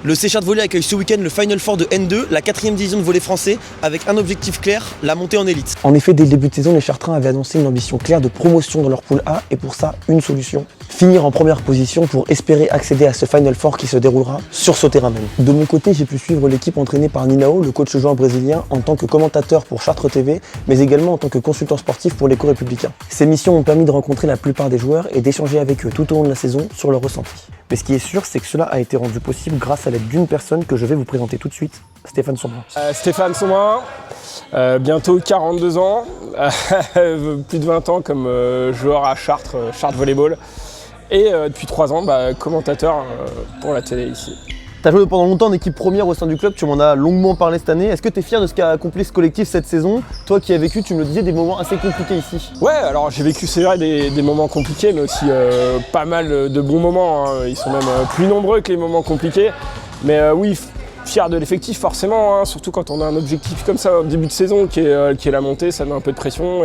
Le C-Chart Volley accueille ce week-end le Final Four de N2, la 4e division de volley français, avec un objectif clair, la montée en élite. En effet, dès le début de saison, les Chartrains avaient annoncé une ambition claire de promotion dans leur poule A, et pour ça, une solution. Finir en première position pour espérer accéder à ce Final Four qui se déroulera sur ce terrain même. De mon côté, j'ai pu suivre l'équipe entraînée par Ninao, le coach joueur brésilien, en tant que commentateur pour Chartres TV, mais également en tant que consultant sportif pour l'Écho Républicain. Ces missions ont permis de rencontrer la plupart des joueurs et d'échanger avec eux tout au long de la saison sur leurs ressentis. Mais ce qui est sûr, c'est que cela a été rendu possible grâce à l'aide d'une personne que je vais vous présenter tout de suite, Stéphane Sombrin. Stéphane Sombrin, bientôt 42 ans, plus de 20 ans comme joueur à Chartres, Chartres Volleyball, et depuis 3 ans, commentateur pour la télé ici. Tu as joué pendant longtemps en équipe première au sein du club, tu m'en as longuement parlé cette année. Est-ce que tu es fier de ce qu'a accompli ce collectif cette saison? Toi qui as vécu, tu me le disais, des moments assez compliqués ici. Ouais, alors j'ai vécu, c'est vrai, des moments compliqués, mais aussi pas mal de bons moments. Hein. Ils sont même plus nombreux que les moments compliqués. Mais oui, fier de l'effectif forcément, hein, surtout quand on a un objectif comme ça au début de saison qui est la montée, ça met un peu de pression.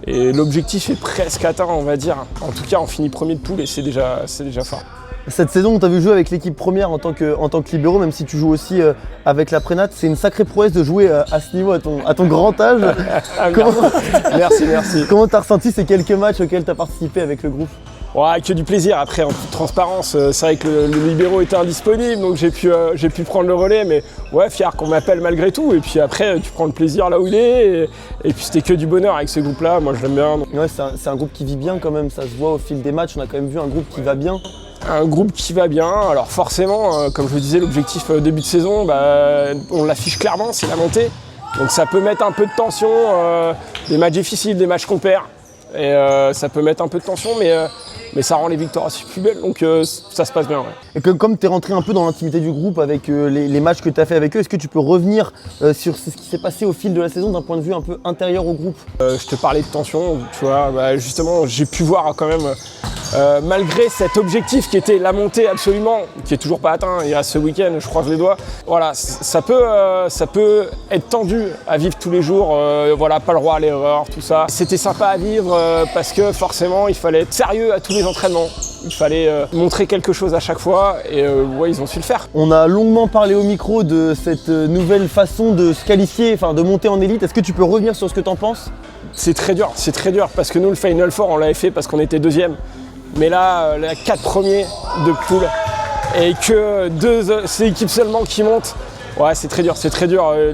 Et l'objectif est presque atteint, on va dire. En tout cas, on finit premier de poule et c'est déjà fort. Cette saison, on t'a vu jouer avec l'équipe première en tant que libéro, même si tu joues aussi avec la Prénat. C'est une sacrée prouesse de jouer à ce niveau, à ton grand âge. Merci. Comment t'as ressenti ces quelques matchs auxquels t'as participé avec le groupe? Ouais, que du plaisir. Après, en toute transparence, c'est vrai que le libéro était indisponible, donc j'ai pu prendre le relais, mais ouais, fier qu'on m'appelle malgré tout. Et puis après, tu prends le plaisir là où il est. Et puis c'était que du bonheur avec ce groupe-là. Moi, je l'aime bien. Ouais, c'est un groupe qui vit bien quand même. Ça se voit au fil des matchs. On a quand même vu un groupe qui va bien. Un groupe qui va bien. Alors forcément, comme je le disais, l'objectif début de saison, on l'affiche clairement, c'est la montée. Donc ça peut mettre un peu de tension, des matchs difficiles, des matchs qu'on perd. Et ça peut mettre un peu de tension, mais ça rend les victoires aussi plus belles, donc ça se passe bien. Ouais. Et comme tu es rentré un peu dans l'intimité du groupe avec les matchs que tu as fait avec eux, est-ce que tu peux revenir sur ce qui s'est passé au fil de la saison d'un point de vue un peu intérieur au groupe? Je te parlais de tension, tu vois, justement j'ai pu voir quand même, malgré cet objectif qui était la montée absolument, qui est toujours pas atteint, il reste ce week-end, je croise les doigts, voilà, ça peut être tendu à vivre tous les jours, voilà, pas le droit à l'erreur, tout ça. C'était sympa à vivre parce que forcément il fallait être sérieux à tous les entraînements. Il fallait montrer quelque chose à chaque fois et ouais, ils ont su le faire. On a longuement parlé au micro de cette nouvelle façon de se qualifier, enfin de monter en élite. Est-ce que tu peux revenir sur ce que tu en penses? C'est très dur parce que nous le Final Four on l'avait fait parce qu'on était deuxième. Mais là, les 4 premiers de poule et que c'est l'équipe seulement qui monte. Ouais, c'est très dur,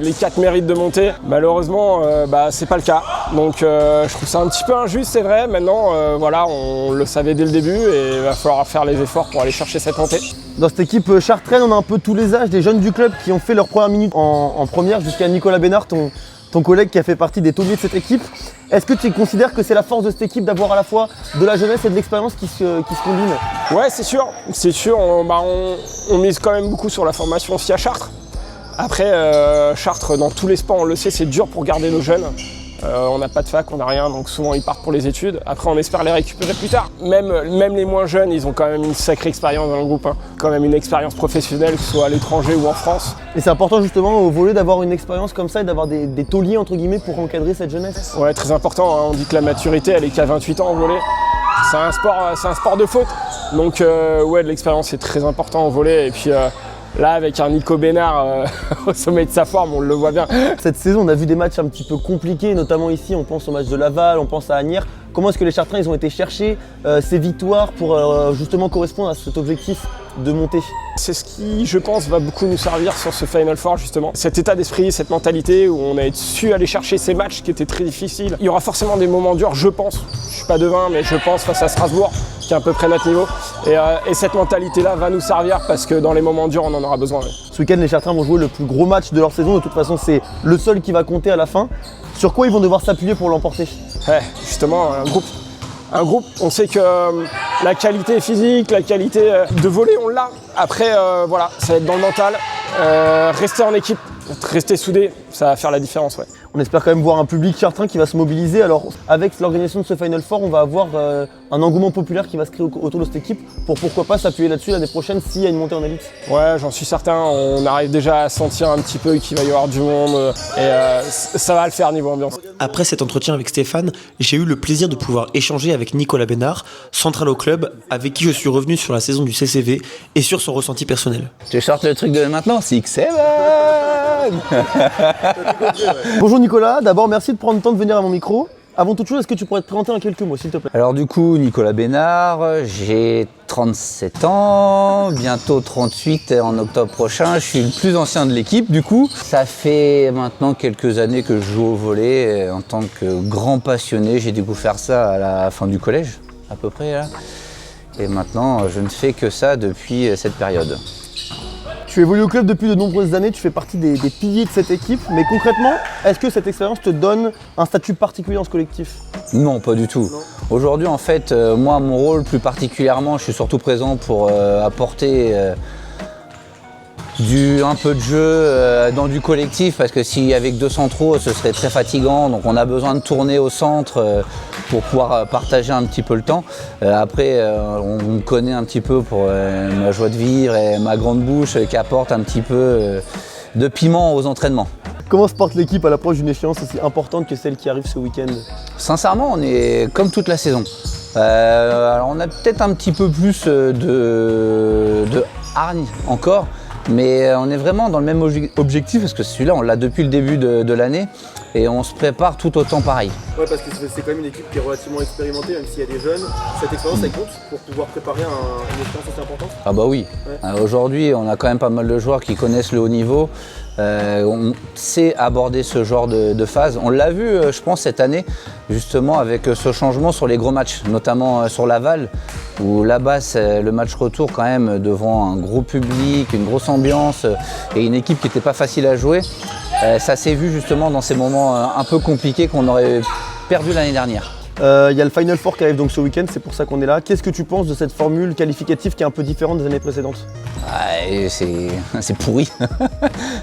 les 4 méritent de monter. Malheureusement, c'est pas le cas. Donc je trouve ça un petit peu injuste, c'est vrai. Maintenant, voilà, on le savait dès le début et il va falloir faire les efforts pour aller chercher cette montée. Dans cette équipe chartraine, on a un peu tous les âges, des jeunes du club qui ont fait leur première minute en première, jusqu'à Nicolas Bénard, ton collègue qui a fait partie des tauliers de cette équipe. Est-ce que tu considères que c'est la force de cette équipe d'avoir à la fois de la jeunesse et de l'expérience qui se combinent? Ouais, c'est sûr. On mise quand même beaucoup sur la formation aussi à Chartres. Après, Chartres, dans tous les sports, on le sait, c'est dur pour garder nos jeunes. On n'a pas de fac, on n'a rien, donc souvent ils partent pour les études. Après, on espère les récupérer plus tard. Même les moins jeunes, ils ont quand même une sacrée expérience dans le groupe. Hein. Quand même une expérience professionnelle, que ce soit à l'étranger ou en France. Et c'est important justement au volley d'avoir une expérience comme ça et d'avoir des tauliers entre guillemets pour encadrer cette jeunesse. Ouais, très important. Hein. On dit que la maturité, elle est qu'à 28 ans en volley. C'est un sport de faute. Donc ouais, de l'expérience, c'est très important en volley. Et puis là, avec un Nico Bénard au sommet de sa forme, on le voit bien. Cette saison, on a vu des matchs un petit peu compliqués, notamment ici, on pense au match de Laval, on pense à Asnières. Comment est-ce que les Chartrains ils ont été chercher ces victoires pour justement correspondre à cet objectif de montée? C'est ce qui, je pense, va beaucoup nous servir sur ce Final Four, justement. Cet état d'esprit, cette mentalité où on a su aller chercher ces matchs qui étaient très difficiles. Il y aura forcément des moments durs, je pense. Je suis pas devin, mais je pense face à Strasbourg, qui est à peu près notre niveau. Et cette mentalité-là va nous servir parce que dans les moments durs, on en aura besoin. Ouais. Ce week-end, les Chartrains vont jouer le plus gros match de leur saison. De toute façon, c'est le seul qui va compter à la fin. Sur quoi ils vont devoir s'appuyer pour l'emporter? Ouais, justement, un groupe, on sait que la qualité physique, la qualité de volley, on l'a. Après, voilà, ça va être dans le mental. Rester en équipe, rester soudé, ça va faire la différence. Ouais. On espère quand même voir un public chartrain qui va se mobiliser. Alors avec l'organisation de ce Final Four, on va avoir un engouement populaire qui va se créer autour de cette équipe pour pourquoi pas s'appuyer là-dessus l'année prochaine s'il y a une montée en élite. Ouais, j'en suis certain. On arrive déjà à sentir un petit peu qu'il va y avoir du monde et ça va le faire niveau ambiance. Après cet entretien avec Stéphane, j'ai eu le plaisir de pouvoir échanger avec Nicolas Bénard, central au club, avec qui je suis revenu sur la saison du CCV et sur son ressenti personnel. Je sorte le truc de maintenant, 6-7. Bonjour Nicolas, d'abord merci de prendre le temps de venir à mon micro. Avant toute chose, est-ce que tu pourrais te présenter en quelques mots s'il te plaît? Alors du coup, Nicolas Bénard, j'ai 37 ans, bientôt 38 en octobre prochain. Je suis le plus ancien de l'équipe du coup. Ça fait maintenant quelques années que je joue au volley en tant que grand passionné. J'ai découvert ça à la fin du collège, à peu près là. Et maintenant, je ne fais que ça depuis cette période. Tu évolues au club depuis de nombreuses années, tu fais partie des piliers de cette équipe, mais concrètement, est-ce que cette expérience te donne un statut particulier dans ce collectif? Non, pas du tout. Aujourd'hui, en fait, moi, mon rôle plus particulièrement, je suis surtout présent pour apporter un peu de jeu dans du collectif, parce que si avec 2 centraux, ce serait très fatigant. Donc on a besoin de tourner au centre pour pouvoir partager un petit peu le temps. Après, on me connaît un petit peu pour ma joie de vivre et ma grande bouche qui apporte un petit peu de piment aux entraînements. Comment se porte l'équipe à l'approche d'une échéance aussi importante que celle qui arrive ce week-end? Sincèrement, on est comme toute la saison. Alors on a peut-être un petit peu plus de hargne encore, mais on est vraiment dans le même objectif parce que celui-là, on l'a depuis le début de l'année et on se prépare tout autant pareil. Ouais, parce que c'est quand même une équipe qui est relativement expérimentée, même s'il y a des jeunes. Cette expérience, elle compte pour pouvoir préparer une expérience aussi importante? Ah bah oui. Ouais. Aujourd'hui, on a quand même pas mal de joueurs qui connaissent le haut niveau. On sait aborder ce genre de phase. On l'a vu, je pense, cette année, justement, avec ce changement sur les gros matchs, notamment sur Laval, où là-bas, c'est le match retour quand même devant un gros public, une grosse ambiance et une équipe qui n'était pas facile à jouer. Ça s'est vu justement dans ces moments un peu compliqués qu'on aurait perdu l'année dernière. Il y a le Final Four qui arrive donc ce week-end, c'est pour ça qu'on est là. Qu'est-ce que tu penses de cette formule qualificative qui est un peu différente des années précédentes? C'est pourri.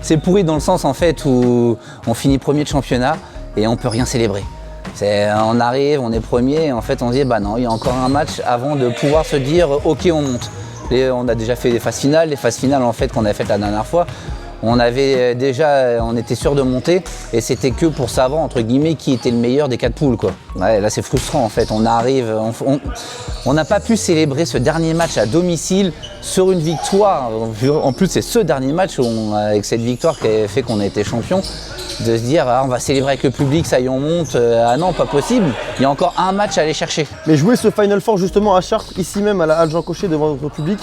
C'est pourri dans le sens en fait où on finit premier de championnat et on peut rien célébrer. On arrive, on est premier et en fait on se dit bah non, il y a encore un match avant de pouvoir se dire ok on monte. Et on a déjà fait les phases finales en fait qu'on avait faites la dernière fois. On était sûr de monter et c'était que pour savoir entre guillemets qui était le meilleur des 4 poules quoi. Ouais, là c'est frustrant en fait, on arrive, on n'a pas pu célébrer ce dernier match à domicile sur une victoire. En plus c'est ce dernier match avec cette victoire qui a fait qu'on a été champion, de se dire on va célébrer avec le public, ça y est on monte, ah non pas possible, il y a encore un match à aller chercher. Mais jouer ce Final Four justement à Chartres, ici même à la Halle Jean Cochet devant votre public,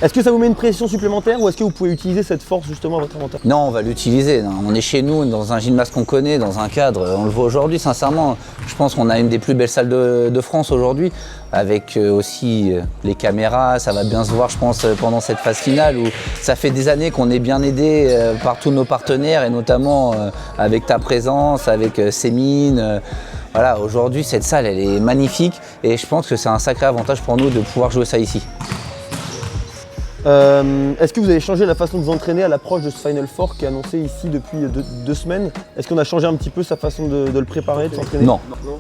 est-ce que ça vous met une pression supplémentaire ou est-ce que vous pouvez utiliser cette force justement à votre avantage? Non, on va l'utiliser. On est chez nous, dans un gymnase qu'on connaît, dans un cadre. On le voit aujourd'hui, sincèrement. Je pense qu'on a une des plus belles salles de France aujourd'hui, avec aussi les caméras. Ça va bien se voir, je pense, pendant cette phase finale où ça fait des années qu'on est bien aidé par tous nos partenaires et notamment avec ta présence, avec Sémine. Voilà, aujourd'hui, cette salle, elle est magnifique et je pense que c'est un sacré avantage pour nous de pouvoir jouer ça ici. Est-ce que vous avez changé la façon de vous entraîner à l'approche de ce Final Four qui est annoncé ici depuis 2 semaines? Est-ce qu'on a changé un petit peu sa façon de le préparer, de s'entraîner?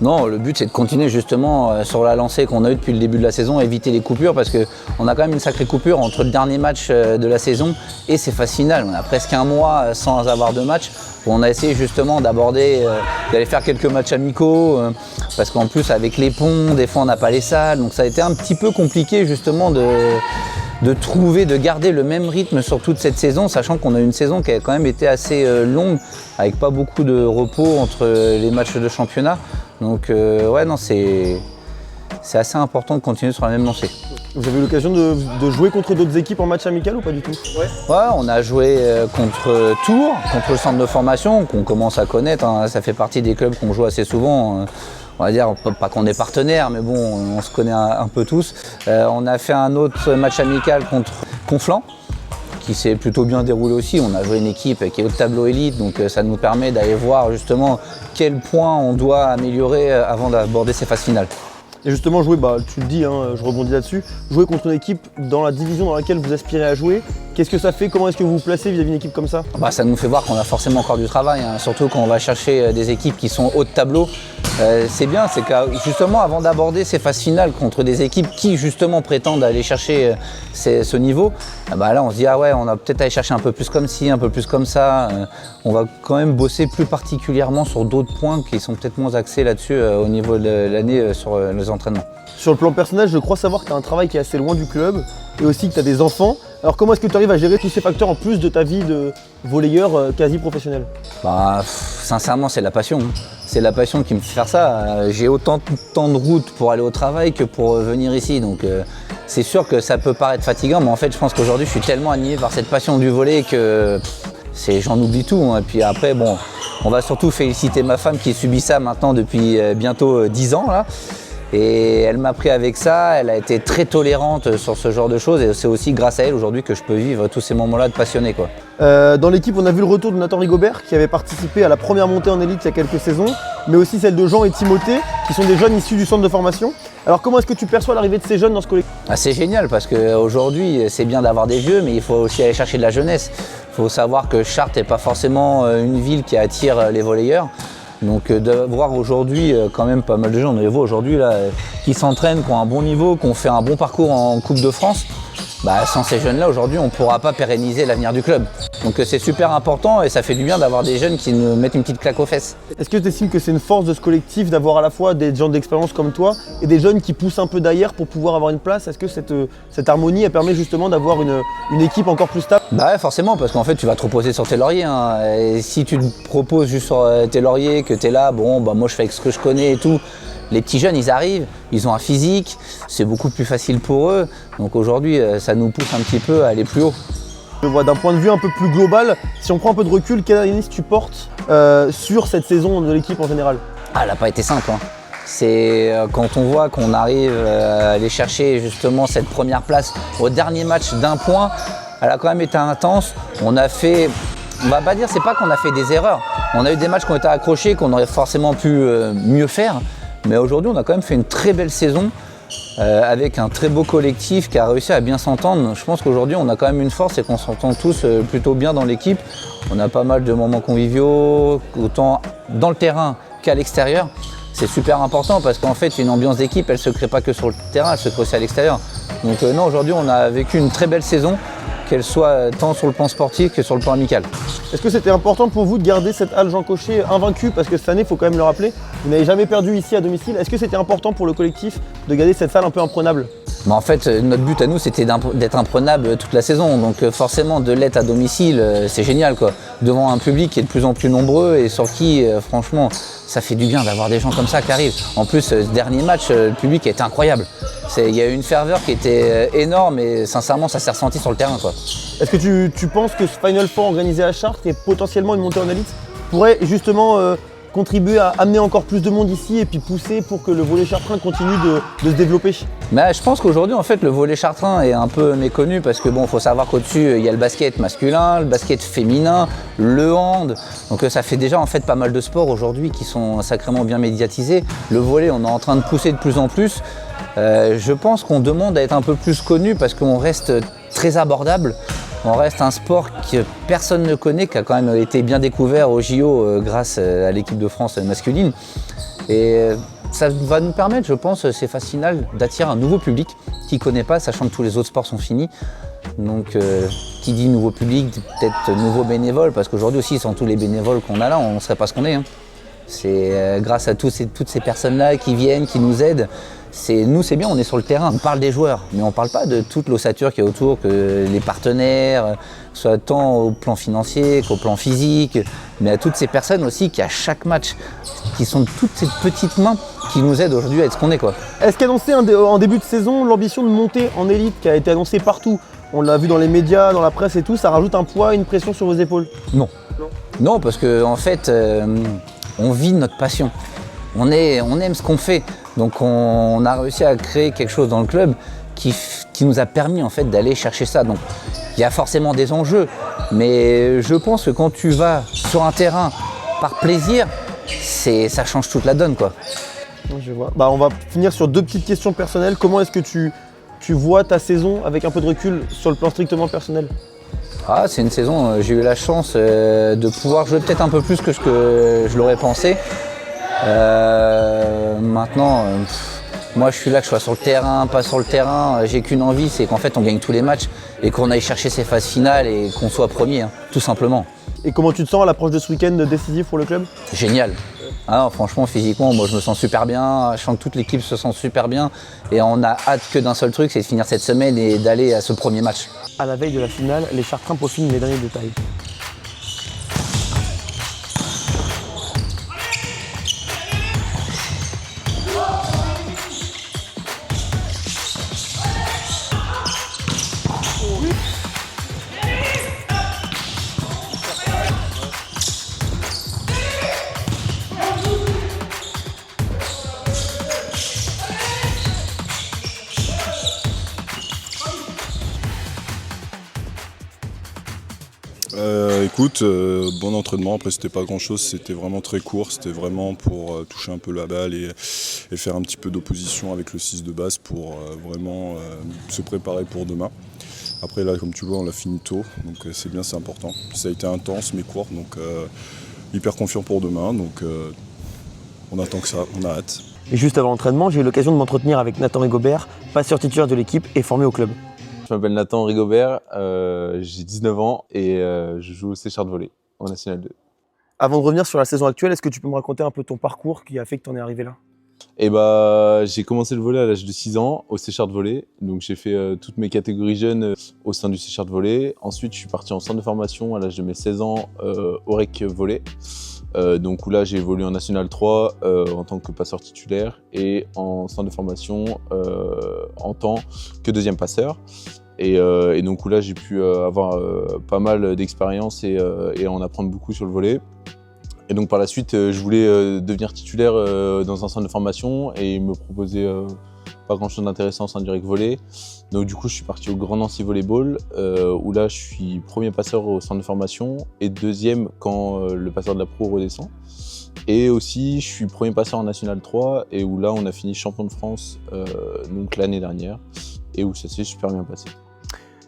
Non, le but c'est de continuer justement sur la lancée qu'on a eue depuis le début de la saison, éviter les coupures parce qu'on a quand même une sacrée coupure entre le dernier match de la saison et ces phases finales. On a presque un mois sans avoir de match. On a essayé justement d'aller faire quelques matchs amicaux parce qu'en plus avec les ponts, des fois on n'a pas les salles, donc ça a été un petit peu compliqué justement de garder le même rythme sur toute cette saison, sachant qu'on a une saison qui a quand même été assez longue, avec pas beaucoup de repos entre les matchs de championnat. Donc ouais non, c'est assez important de continuer sur la même lancée. Vous avez eu l'occasion de jouer contre d'autres équipes en match amical ou pas du tout? Ouais, on a joué contre Tours, contre le centre de formation qu'on commence à connaître, hein. Ça fait partie des clubs qu'on joue assez souvent. On va dire, pas qu'on est partenaires, mais bon, on se connaît un peu tous. On a fait un autre match amical contre Conflans, qui s'est plutôt bien déroulé aussi. On a joué une équipe qui est au tableau élite, donc ça nous permet d'aller voir justement quel point on doit améliorer avant d'aborder ces phases finales. Et justement, jouer, tu le dis, je rebondis là-dessus, jouer contre une équipe dans la division dans laquelle vous aspirez à jouer, Qu'est-ce que ça fait? Comment est-ce que vous vous placez vis-à-vis d'une équipe comme ça? Bah, ça nous fait voir qu'on a forcément encore du travail, hein. Surtout quand on va chercher des équipes qui sont haut de tableau. C'est bien, c'est que justement avant d'aborder ces phases finales contre des équipes qui justement prétendent aller chercher ce niveau, bah là on se dit ah ouais, on a peut-être aller chercher un peu plus comme ci, un peu plus comme ça. On va quand même bosser plus particulièrement sur d'autres points qui sont peut-être moins axés là-dessus au niveau de l'année sur les entraînements. Sur le plan personnel, je crois savoir que tu as un travail qui est assez loin du club et aussi que tu as des enfants. Alors comment est-ce que tu arrives à gérer tous ces facteurs en plus de ta vie de volleyeur quasi professionnel? Bah, sincèrement, c'est la passion. C'est la passion qui me fait faire ça. J'ai autant de temps de route pour aller au travail que pour venir ici. Donc c'est sûr que ça peut paraître fatigant, mais en fait je pense qu'aujourd'hui je suis tellement animé par cette passion du volley que j'en oublie tout. Et puis après, bon, on va surtout féliciter ma femme qui subit ça maintenant depuis bientôt 10 ans là. Et elle m'a pris avec ça, elle a été très tolérante sur ce genre de choses et c'est aussi grâce à elle aujourd'hui que je peux vivre tous ces moments-là de passionné, quoi. Dans l'équipe, on a vu le retour de Nathan Rigobert qui avait participé à la première montée en élite il y a quelques saisons, mais aussi celle de Jean et Timothée qui sont des jeunes issus du centre de formation. Alors comment est-ce que tu perçois l'arrivée de ces jeunes dans ce collectif? C'est génial parce qu'aujourd'hui c'est bien d'avoir des vieux, mais il faut aussi aller chercher de la jeunesse. Il faut savoir que Chartres n'est pas forcément une ville qui attire les volleyeurs. Donc de voir aujourd'hui quand même pas mal de gens, on les voit aujourd'hui là, qui s'entraînent, qui ont un bon niveau, qui ont fait un bon parcours en Coupe de France, bah, sans ces jeunes-là aujourd'hui on ne pourra pas pérenniser l'avenir du club. Donc c'est super important et ça fait du bien d'avoir des jeunes qui nous mettent une petite claque aux fesses. Est-ce que tu estimes que c'est une force de ce collectif d'avoir à la fois des gens d'expérience comme toi et des jeunes qui poussent un peu derrière pour pouvoir avoir une place? Est-ce que cette harmonie elle permet justement d'avoir une équipe encore plus stable? Bah ouais, forcément, parce qu'en fait tu vas te reposer sur tes lauriers, hein. Et si tu te proposes juste sur tes lauriers, que tu es là, bon bah moi je fais avec ce que je connais et tout. Les petits jeunes, ils arrivent, ils ont un physique, c'est beaucoup plus facile pour eux. Donc aujourd'hui, ça nous pousse un petit peu à aller plus haut. Je vois d'un point de vue un peu plus global, si on prend un peu de recul, quelle analyse tu portes sur cette saison de l'équipe en général? Ah, elle n'a pas été simple, hein. C'est quand on voit qu'on arrive à aller chercher justement cette première place au dernier match d'un point, elle a quand même été intense. On a fait, on va pas dire, c'est pas qu'on a fait des erreurs. On a eu des matchs qui ont été accrochés, qu'on aurait forcément pu mieux faire. Mais aujourd'hui, on a quand même fait une très belle saison avec un très beau collectif qui a réussi à bien s'entendre. Je pense qu'aujourd'hui, on a quand même une force et qu'on s'entend tous plutôt bien dans l'équipe. On a pas mal de moments conviviaux, autant dans le terrain qu'à l'extérieur. C'est super important parce qu'en fait, une ambiance d'équipe, elle ne se crée pas que sur le terrain, elle se crée aussi à l'extérieur. Donc non, aujourd'hui, on a vécu une très belle saison, qu'elle soit tant sur le plan sportif que sur le plan amical. Est-ce que c'était important pour vous de garder cette halle Jean Cochet invaincue? Parce que cette année, il faut quand même le rappeler, vous n'avez jamais perdu ici à domicile. Est-ce que c'était important pour le collectif de garder cette salle un peu imprenable? Mais en fait, notre but à nous, c'était d'être imprenable toute la saison. Donc forcément, de l'être à domicile, c'est génial, quoi. Devant un public qui est de plus en plus nombreux et sur qui, franchement, ça fait du bien d'avoir des gens comme ça qui arrivent. En plus, ce dernier match, le public était incroyable. Il y a eu une ferveur qui était énorme et sincèrement, ça s'est ressenti sur le terrain, quoi. Est-ce que tu penses que ce Final Four organisé à Chartres et potentiellement une montée en élite pourrait justement contribuer à amener encore plus de monde ici et puis pousser pour que le volley chartrain continue de se développer? Mais je pense qu'aujourd'hui, en fait, le volley chartrain est un peu méconnu parce que bon, faut savoir qu'au-dessus, il y a le basket masculin, le basket féminin, le hand. Donc ça fait déjà en fait pas mal de sports aujourd'hui qui sont sacrément bien médiatisés. Le volley, on est en train de pousser de plus en plus. Je pense qu'on demande à être un peu plus connu parce qu'on reste très abordable. On reste un sport que personne ne connaît, qui a quand même été bien découvert au JO grâce à l'équipe de France masculine. Et ça va nous permettre, je pense, ces phases finales, d'attirer un nouveau public qui ne connaît pas, sachant que tous les autres sports sont finis. Donc qui dit nouveau public, peut-être nouveaux bénévoles, parce qu'aujourd'hui aussi, sans tous les bénévoles qu'on a là, on ne serait pas ce qu'on est, hein. C'est grâce à toutes ces personnes-là qui viennent, qui nous aident. Nous, c'est bien, on est sur le terrain, on parle des joueurs, mais on ne parle pas de toute l'ossature qui est autour, que les partenaires, soit tant au plan financier qu'au plan physique, mais à toutes ces personnes aussi qui, à chaque match, qui sont toutes ces petites mains qui nous aident aujourd'hui à être ce qu'on est, quoi. Est-ce qu'annoncé en début de saison l'ambition de monter en élite qui a été annoncée partout? On l'a vu dans les médias, dans la presse et tout, ça rajoute un poids, une pression sur vos épaules? Non. Non, parce qu'en fait, on vit notre passion. On aime ce qu'on fait. Donc on a réussi à créer quelque chose dans le club qui nous a permis en fait d'aller chercher ça. Donc il y a forcément des enjeux, mais je pense que quand tu vas sur un terrain par plaisir, ça change toute la donne, quoi. Je vois. On va finir sur deux petites questions personnelles. Comment est-ce que tu vois ta saison avec un peu de recul sur le plan strictement personnel? C'est une saison, j'ai eu la chance de pouvoir jouer peut-être un peu plus que ce que je l'aurais pensé. Maintenant, moi je suis là, que je sois sur le terrain, pas sur le terrain, j'ai qu'une envie, c'est qu'en fait on gagne tous les matchs et qu'on aille chercher ces phases finales et qu'on soit premier, hein, tout simplement. Et comment tu te sens à l'approche de ce week-end décisif pour le club? Génial. Non, franchement, physiquement, moi je me sens super bien, je sens que toute l'équipe se sent super bien et on a hâte que d'un seul truc, c'est de finir cette semaine et d'aller à ce premier match. À la veille de la finale, les Chartrains peaufinent les derniers détails. Écoute, bon entraînement, après c'était pas grand chose, c'était vraiment très court, c'était vraiment pour toucher un peu la balle et faire un petit peu d'opposition avec le 6 de base pour vraiment se préparer pour demain. Après là comme tu vois on l'a fini tôt, donc c'est bien, c'est important. Ça a été intense mais court, donc hyper confiant pour demain, donc on attend que ça, on a hâte. Et juste avant l'entraînement, j'ai eu l'occasion de m'entretenir avec Nathan Rigobert, passeur titulaire de l'équipe et formé au club. Je m'appelle Nathan Rigobert, j'ai 19 ans et je joue au Séchard de Volley en National 2. Avant de revenir sur la saison actuelle, est-ce que tu peux me raconter un peu ton parcours qui a fait que tu en es arrivé là? J'ai commencé le volley à l'âge de 6 ans au Séchard de Volley. Donc j'ai fait toutes mes catégories jeunes au sein du Séchard de Volley. Ensuite je suis parti en centre de formation à l'âge de mes 16 ans au REC Volley. Donc où là j'ai évolué en National 3 en tant que passeur titulaire et en centre de formation en tant que deuxième passeur. Et donc où là j'ai pu avoir pas mal d'expérience et en apprendre beaucoup sur le volley. Et donc par la suite je voulais devenir titulaire dans un centre de formation et ils me proposaient pas grand chose d'intéressant en direct volley. Donc du coup je suis parti au Grand Nancy Volleyball où là je suis premier passeur au centre de formation et deuxième quand le passeur de la pro redescend. Et aussi je suis premier passeur en National 3 et où là on a fini champion de France donc l'année dernière et où ça s'est super bien passé.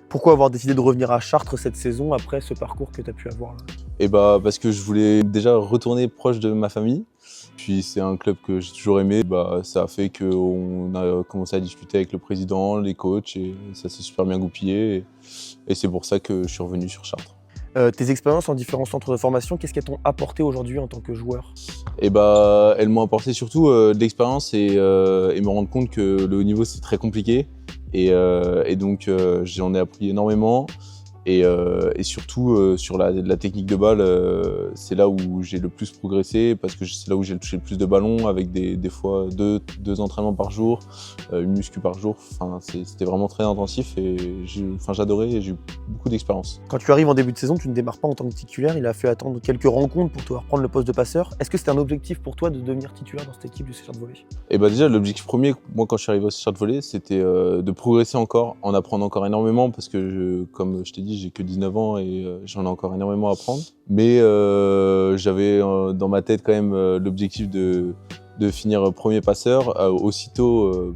Pourquoi avoir décidé de revenir à Chartres cette saison après ce parcours que tu as pu avoir là? Parce que je voulais déjà retourner proche de ma famille. Puis c'est un club que j'ai toujours aimé. Ça a fait qu'on a commencé à discuter avec le président, les coachs et ça s'est super bien goupillé. Et c'est pour ça que je suis revenu sur Chartres. Tes expériences en différents centres de formation, qu'est-ce qu'elles t'ont apporté aujourd'hui en tant que joueur? Elles m'ont apporté surtout de l'expérience et me rendre compte que le haut niveau c'est très compliqué. Et donc j'en ai appris énormément et surtout sur la technique de balle, c'est là où j'ai le plus progressé parce que c'est là où j'ai touché le plus de ballons avec des fois deux entraînements par jour, une muscu par jour. Enfin, c'était vraiment très intensif et j'adorais et j'ai eu beaucoup d'expérience. Quand tu arrives en début de saison, tu ne démarres pas en tant que titulaire, il a fallu attendre quelques rencontres pour te reprendre le poste de passeur. Est-ce que c'était un objectif pour toi de devenir titulaire dans cette équipe du Séchard de Volley? Déjà l'objectif premier, moi quand je suis arrivé au Séchard de Volley, c'était de progresser encore, en apprendre encore énormément parce que comme je t'ai dit, j'ai que 19 ans et j'en ai encore énormément à apprendre. Mais j'avais dans ma tête quand même l'objectif de finir premier passeur. Aussitôt,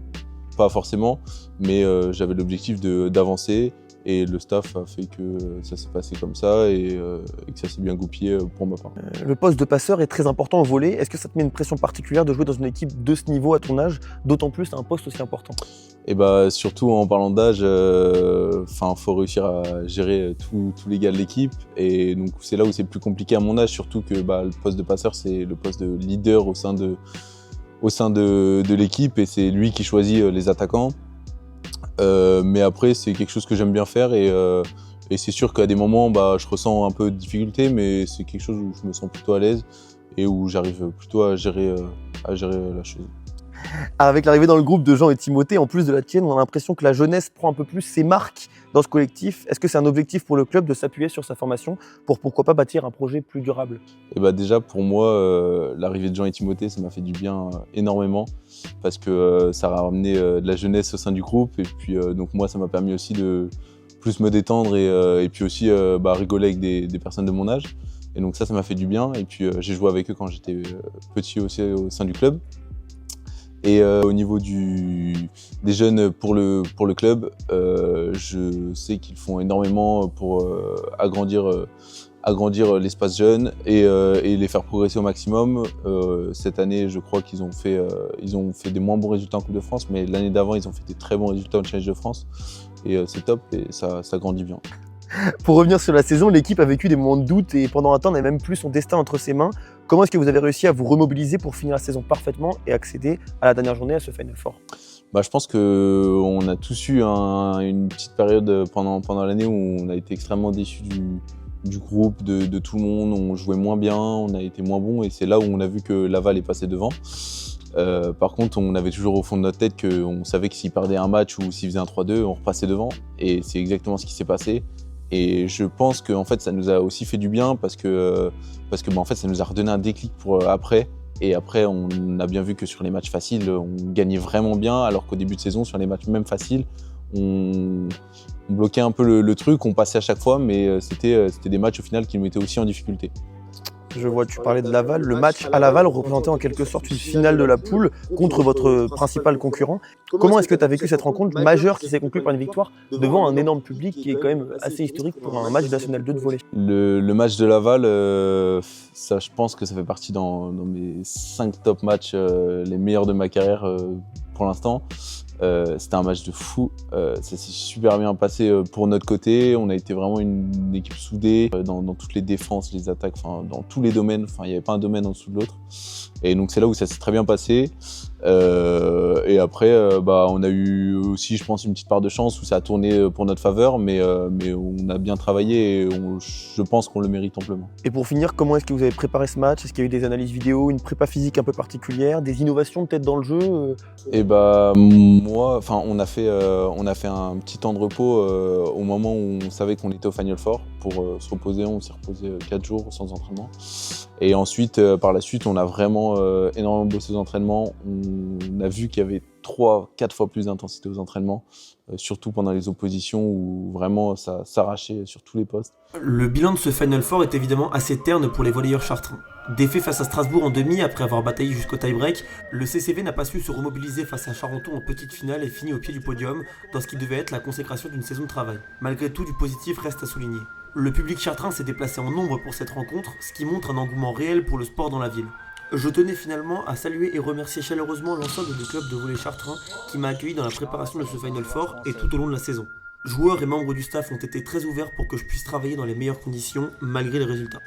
pas forcément, mais j'avais l'objectif d'avancer et le staff a fait que ça s'est passé comme ça et que ça s'est bien goupillé pour ma part. Le poste de passeur est très important au volley. Est-ce que ça te met une pression particulière de jouer dans une équipe de ce niveau à ton âge, d'autant plus à un poste aussi important? Surtout en parlant d'âge, faut réussir à gérer tous les gars de l'équipe et donc c'est là où c'est plus compliqué à mon âge, surtout que le poste de passeur c'est le poste de leader au sein de l'équipe et c'est lui qui choisit les attaquants. Mais après c'est quelque chose que j'aime bien faire et c'est sûr qu'à des moments je ressens un peu de difficulté, mais c'est quelque chose où je me sens plutôt à l'aise et où j'arrive plutôt à gérer la chose. Avec l'arrivée dans le groupe de Jean et Timothée, en plus de la tienne, on a l'impression que la jeunesse prend un peu plus ses marques dans ce collectif. Est-ce que c'est un objectif pour le club de s'appuyer sur sa formation pour pourquoi pas bâtir un projet plus durable? Déjà pour moi, l'arrivée de Jean et Timothée, ça m'a fait du bien énormément parce que ça a ramené de la jeunesse au sein du groupe et puis donc moi ça m'a permis aussi de plus me détendre et puis aussi rigoler avec des personnes de mon âge. Et donc ça m'a fait du bien et puis j'ai joué avec eux quand j'étais petit aussi au sein du club. Et au niveau des jeunes pour le club, je sais qu'ils font énormément pour agrandir l'espace jeune et les faire progresser au maximum. Cette année, je crois qu'ils ont fait des moins bons résultats en Coupe de France, mais l'année d'avant, ils ont fait des très bons résultats au Challenge de France. Et c'est top et ça grandit bien. Pour revenir sur la saison, l'équipe a vécu des moments de doute et pendant un temps, n'avait même plus son destin entre ses mains. Comment est-ce que vous avez réussi à vous remobiliser pour finir la saison parfaitement et accéder à la dernière journée à ce Final Four? Je pense qu'on a tous eu une petite période pendant l'année où on a été extrêmement déçus du groupe, de tout le monde. On jouait moins bien, on a été moins bon et c'est là où on a vu que Laval est passé devant. Par contre, on avait toujours au fond de notre tête qu'on savait que s'ils perdaient un match ou s'ils faisaient un 3-2, on repassait devant. Et c'est exactement ce qui s'est passé. Et je pense que en fait, ça nous a aussi fait du bien parce que en fait, ça nous a redonné un déclic pour après. Et après, on a bien vu que sur les matchs faciles, on gagnait vraiment bien, alors qu'au début de saison, sur les matchs même faciles, on bloquait un peu le truc, on passait à chaque fois, mais c'était des matchs au final qui nous mettaient aussi en difficulté. Je vois, tu parlais de Laval. Le match à Laval représentait en quelque sorte une finale de la poule contre votre principal concurrent. Comment est-ce que tu as vécu cette rencontre majeure qui s'est conclue par une victoire devant un énorme public qui est quand même assez historique pour un match National 2 de volley? Le match de Laval, ça, je pense que ça fait partie dans mes 5 top matchs, les meilleurs de ma carrière pour l'instant. C'était un match de fou, ça s'est super bien passé pour notre côté, on a été vraiment une équipe soudée dans toutes les défenses, les attaques, dans tous les domaines, il n'y avait pas un domaine en dessous de l'autre. Et donc c'est là où ça s'est très bien passé. Et après, on a eu aussi, je pense, une petite part de chance où ça a tourné pour notre faveur, mais on a bien travaillé et je pense qu'on le mérite amplement. Et pour finir, comment est-ce que vous avez préparé ce match? Est-ce qu'il y a eu des analyses vidéo, une prépa physique un peu particulière, des innovations peut-être dans le jeu? Et moi, on a fait un petit temps de repos au moment où on savait qu'on était au Final Four pour se reposer. On s'est reposé 4 jours sans entraînement. Et ensuite, par la suite, on a vraiment énormément bossé aux entraînements. On a vu qu'il y avait 3-4 fois plus d'intensité aux entraînements, surtout pendant les oppositions où vraiment ça s'arrachait sur tous les postes. Le bilan de ce Final Four est évidemment assez terne pour les volleyeurs chartrains. Défait face à Strasbourg en demi après avoir bataillé jusqu'au tie-break, le CCV n'a pas su se remobiliser face à Charenton en petite finale et finit au pied du podium dans ce qui devait être la consécration d'une saison de travail. Malgré tout, du positif reste à souligner. Le public chartrain s'est déplacé en nombre pour cette rencontre, ce qui montre un engouement réel pour le sport dans la ville. Je tenais finalement à saluer et remercier chaleureusement l'ensemble du club de volley chartrain qui m'a accueilli dans la préparation de ce Final Four et tout au long de la saison. Joueurs et membres du staff ont été très ouverts pour que je puisse travailler dans les meilleures conditions malgré les résultats.